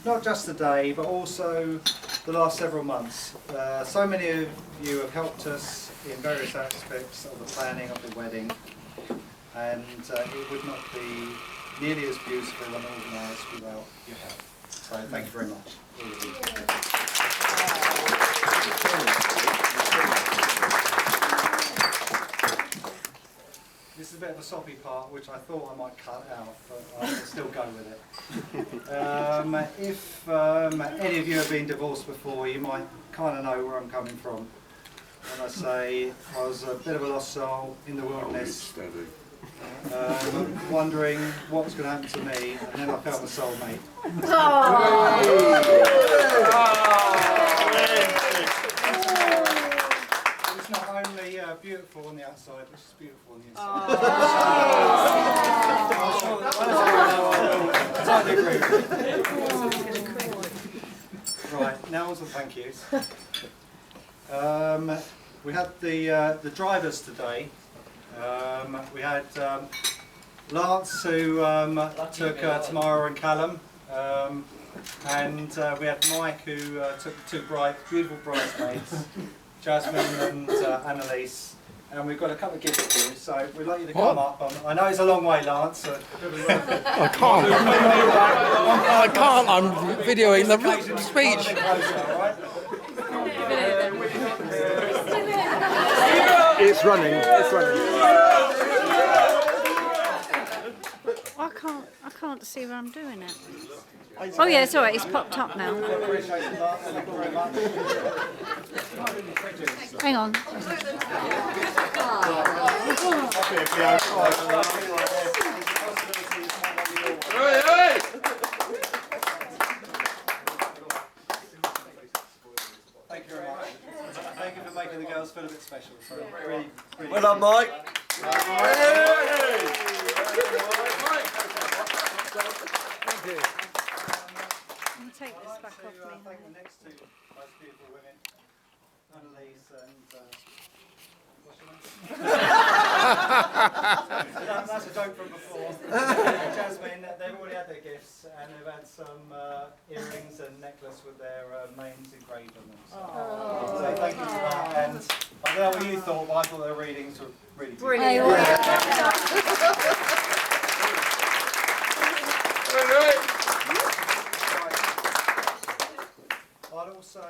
not just today, but also the last several months. So many of you have helped us in various aspects of the planning of the wedding, and it would not be nearly as beautiful and organised without your help. So thank you very much. This is a bit of a soppy part, which I thought I might cut out, but I'll still go with it. If any of you have been divorced before, you might kind of know where I'm coming from. When I say I was a bit of a lost soul in the wilderness, wondering what was going to happen to me, and then I found my soulmate. It's not only beautiful on the outside, but it's beautiful on the inside. Right, now on to thank yous. We had the drivers today. We had Lance, who took Tamara and Callum, and we had Mike, who took two beautiful bridesmaids, Jasmine and Annalise. And we've got a couple of gifts for you, so we'd like you to come up. I know it's a long way, Lance. So I can't. I can't. I'm videoing the speech. It's running. It's running. I can't see where I'm doing it. Oh yeah, it's all right. It's popped up now. Hang on. Thank you very much. Thank you for making the girls feel a bit special. So really Well done, Mike. Thank you. I'll take this back off me. I think the next two most beautiful women, Annalise and what's your name? That's a joke from before. Jasmine, they've already had their gifts, and they've had some earrings and necklace with their names engraved on them. So thank you for that. And I don't know what you thought, but I thought their readings were really good. Brilliant. I'd also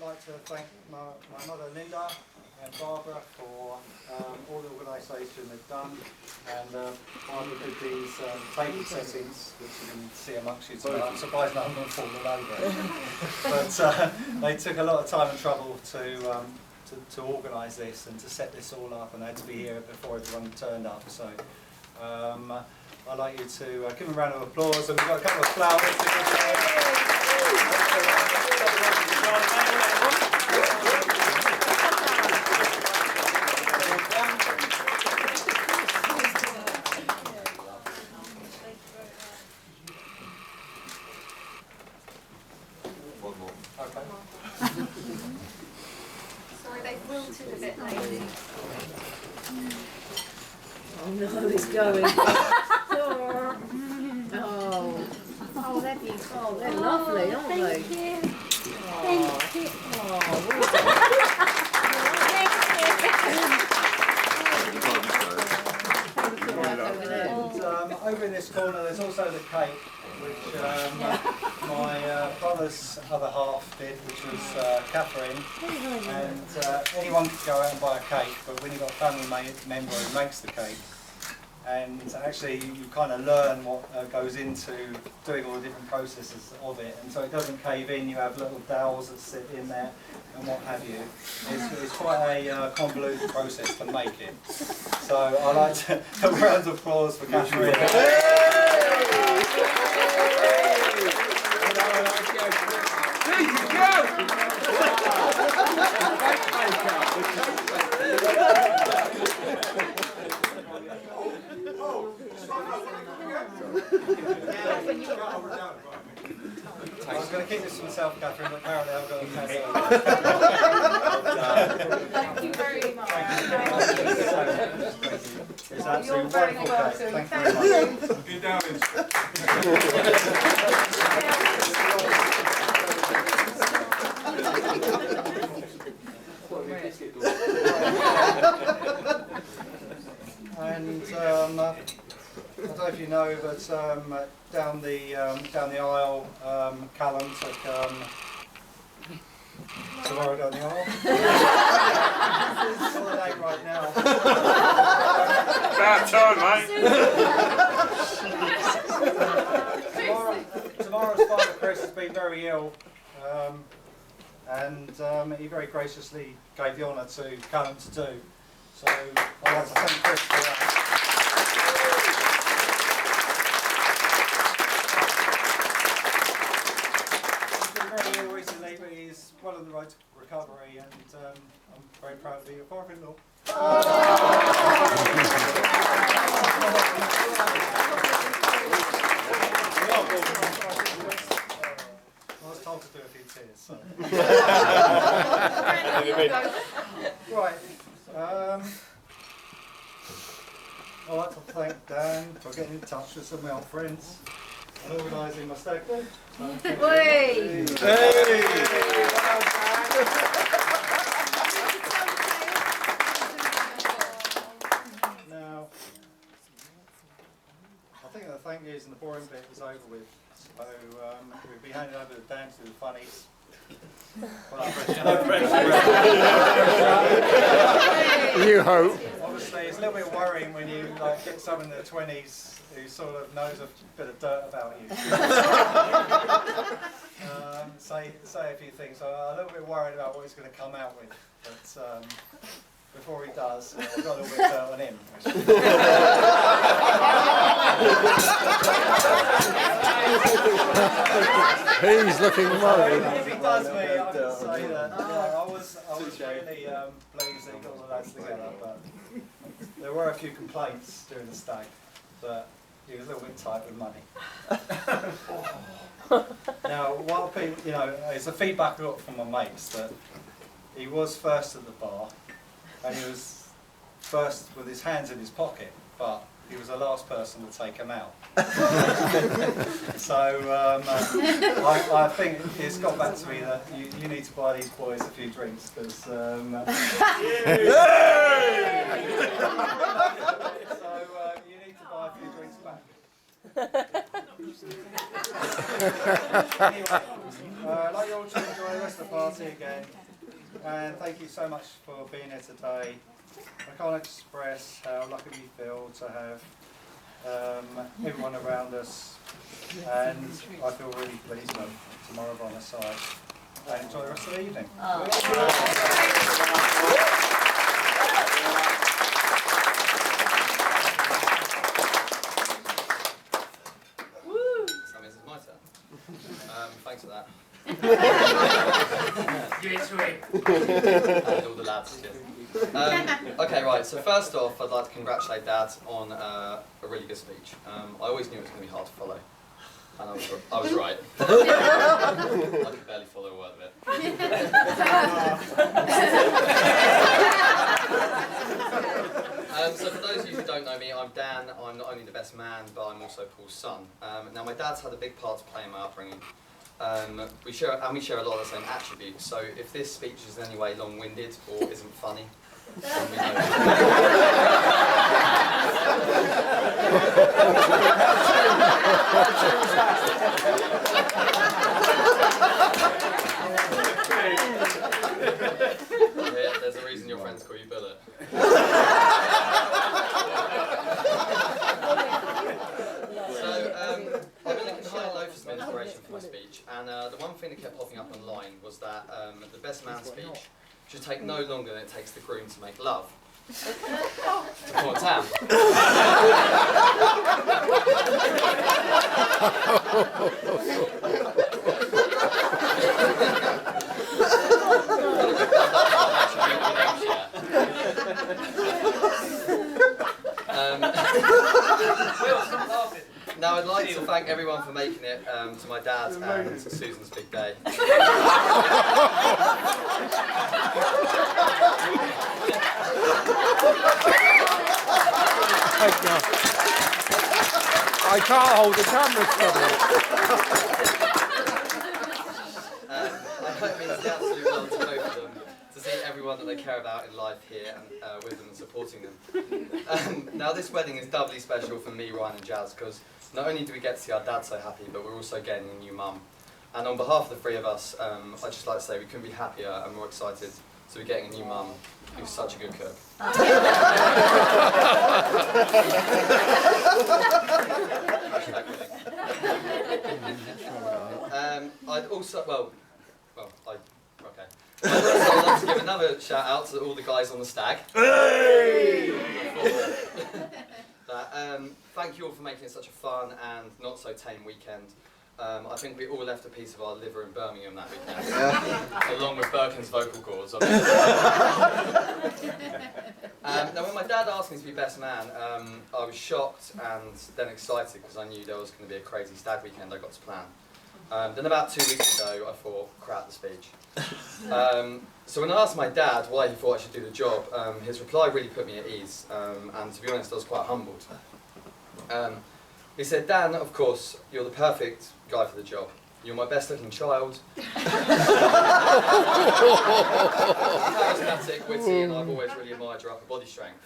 like to thank my mother Linda and Barbara for all the organisation they've done, and Barbara did these table settings, which you can see amongst you tonight. I'm surprised no one fallen over it. But they took a lot of time and trouble to organise this and to set this all up, and they had to be here before everyone turned up. So I'd like you to give them a round of applause, and we've got a couple of flowers to give them. Sorry, they've wilted a bit lately. Oh no, it's going. Oh, they're beautiful. Oh, they're lovely, aren't they? Thank you. Thank you. And over in this corner there's also the cake, which my brother's other half did, which was Catherine. And anyone could go out and buy a cake, but when you've got a family member who makes the cake, and actually you kind of learn what goes into doing all the different processes of it, and so it doesn't cave in. You have little dowels that sit in there and what have you. It's quite a convoluted process to make it. So I'd like to have a round of applause for Catherine. I was going to keep this to myself, Catherine, but apparently I've got to pass it on. Thank you very much. It's absolutely You're very wonderful cake. welcome. Thank you very much. Thank you. you know that down the aisle, Callum took tomorrow down the aisle. It's all it ain't right now. Bad time, mate. Tomorrow's father, Chris, has been very ill, and he very graciously gave the honour to Callum to do. So I'd like to thank Chris for that. He's been very ill recently, but he's well on the road to recovery, and I'm very proud to be your father-in-law. I was told to do a few tears, so. Right. I'd like to thank Dan for getting in touch with some of my old friends and organising my stag do. Hey! Now, I think the thank yous and the boring bit is over with. So we'll be handing over to Dan to do the funnies. You hope. Obviously, it's a little bit worrying when you get someone in their 20s who sort of knows a bit of dirt about you. Say a few things. So I'm a little bit worried about what he's going to come out with. But before he does, I've got a little bit of dirt on him. He's looking worried. If he does me, I can say that I was really pleased that he got all the lads together, but there were a few complaints during the stag that he was a little bit tight with money. Now, while people, it's a feedback I got from my mates that he was first at the bar, and he was first with his hands in his pocket, but he was the last person to take him out. So I think it's got back to me that you need to buy these boys a few drinks, because so you need to buy a few drinks back. Anyway, I'd like you all to enjoy the rest of the party again, and thank you so much for being here today. I can't express how lucky we feel to have everyone around us, and I feel really pleased that tomorrow on our side. And enjoy the rest of the evening. So this is my turn. Thanks for that. Give it to him. And all the lads. Okay, right, so first off, I'd like to congratulate Dad on a really good speech. I always knew it was going to be hard to follow, and I was right. I could barely follow a word of it. So for those of you who don't know me, I'm Dan. I'm not only the best man, but I'm also Paul's son. Now my dad's had a big part to play in my upbringing. We share a lot of the same attributes, so if this speech is in any way long-winded or isn't funny, then we know. There's a reason your friends call you Bullet. I've been looking high and low for some inspiration for my speech, and the one thing that kept popping up online was that the best man speech should take no longer than it takes the groom to make love. Come on, Tam. Now I'd like to thank everyone for making it to my dad and Susan's big day. I can't hold the camera steady. I hope it means the absolute world to both of them to see everyone everyone that they care about in life here and with them and supporting them. Now this wedding is doubly special for me, Ryan and Jazz, because not only do we get to see our dad so happy, but we're also getting a new mum. And on behalf of the three of us, I'd just like to say we couldn't be happier and more excited to be getting a new mum who's such a good cook. I'd also, okay. I'd also like to give another shout out to all the guys on the stag. Hey! Thank you all for making it such a fun and not so tame weekend. I think we all left a piece of our liver in Birmingham that weekend, along with Birkin's vocal cords. Now when my dad asked me to be best man, I was shocked and then excited because I knew there was going to be a crazy stag weekend I got to plan. Then about 2 weeks ago, I thought, crap the speech. So when I asked my dad why he thought I should do the job, his reply really put me at ease, and to be honest, I was quite humbled. He said, Dan, of course, you're the perfect guy for the job. You're my best looking child. Charismatic, witty, and I've always really admired your upper body strength.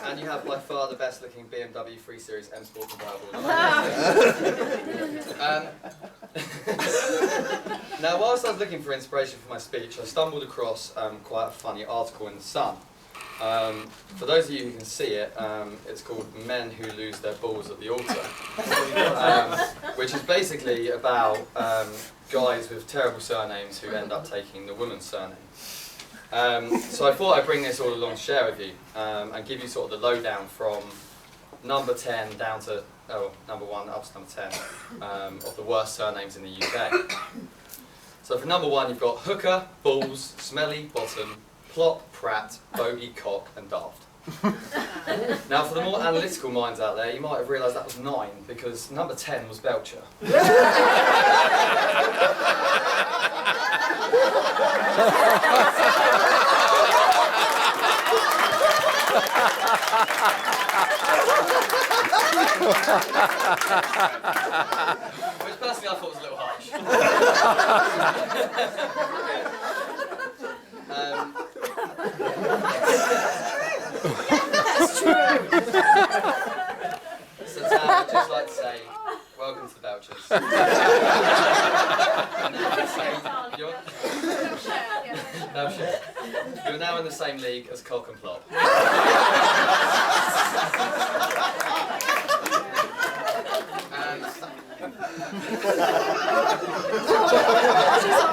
And you have by far the best looking BMW 3 Series M Sport convertible. Now, whilst I was looking for inspiration for my speech, I stumbled across quite a funny article in The Sun. For those of you who can see it, it's called Men Who Lose Their Balls at the Altar, which is basically about guys with terrible surnames who end up taking the woman's surname. So I thought I'd bring this all along to share with you and give you sort of the lowdown from number 10 down to, number 1 up to number 10 of the worst surnames in the UK. So for number 1 you've got hooker, balls, smelly, bottom, plot, prat, bogey, cock and daft. Now for the more analytical minds out there, you might have realised that was 9 because number 10 was Belcher. Which personally I thought was a little harsh. That's true. So Tam, I'd just like to say, welcome to the Belchers. You're now in the same league as Cock and Plop.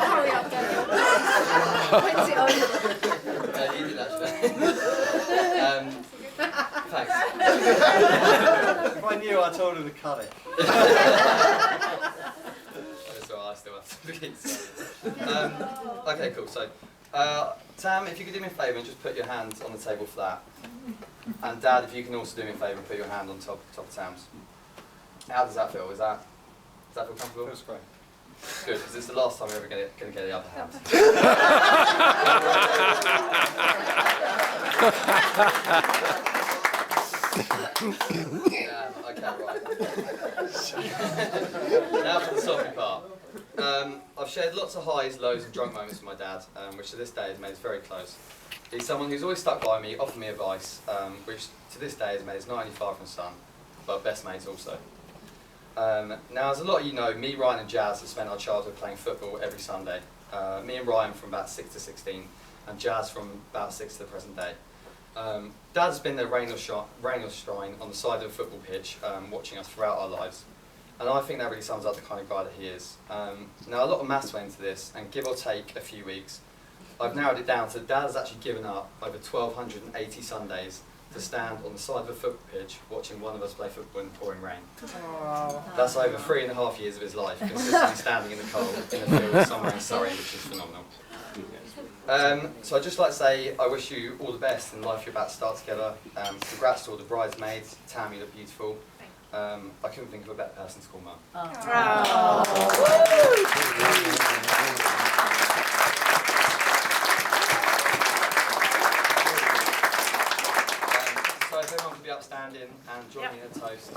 Hurry up, Daniel. When's it over? You did actually. Thanks. If I knew, I told him to cut it. That's all right, I still have to begin. Okay, cool. So, Tam, if you could do me a favour and just put your hand on the table for that. And Dad, if you can also do me a favour and put your hand on top of Tam's. How does that feel? Does that feel comfortable? Feels great. Good, because it's the last time we're ever going to get the upper hand. Okay, right. Now for the soppy part. I've shared lots of highs, lows and drunk moments with my dad, which to this day has made us very close. He's someone who's always stuck by me, offered me advice, which to this day has made us not only father and son, but best mates also. Now, as a lot of you know, me, Ryan and Jazz have spent our childhood playing football every Sunday. Me and Ryan from about 6 to 16, and Jazz from about 6 to the present day. Dad's been there rain or shine on the side of the football pitch, watching us throughout our lives. And I think that really sums up the kind of guy that he is. Now, a lot of maths went into this, and give or take a few weeks, I've narrowed it down to Dad has actually given up over 1,280 Sundays to stand on the side of a football pitch watching one of us play football in the pouring rain. That's over 3.5 years of his life, consistently standing in the cold in a field somewhere in Surrey, which is phenomenal. So I'd just like to say I wish you all the best in the life you're about to start together. Congrats to all the bridesmaids. Tam, you look beautiful. I couldn't think of a better person to call Mum. So if everyone could be upstanding and join me in a toast.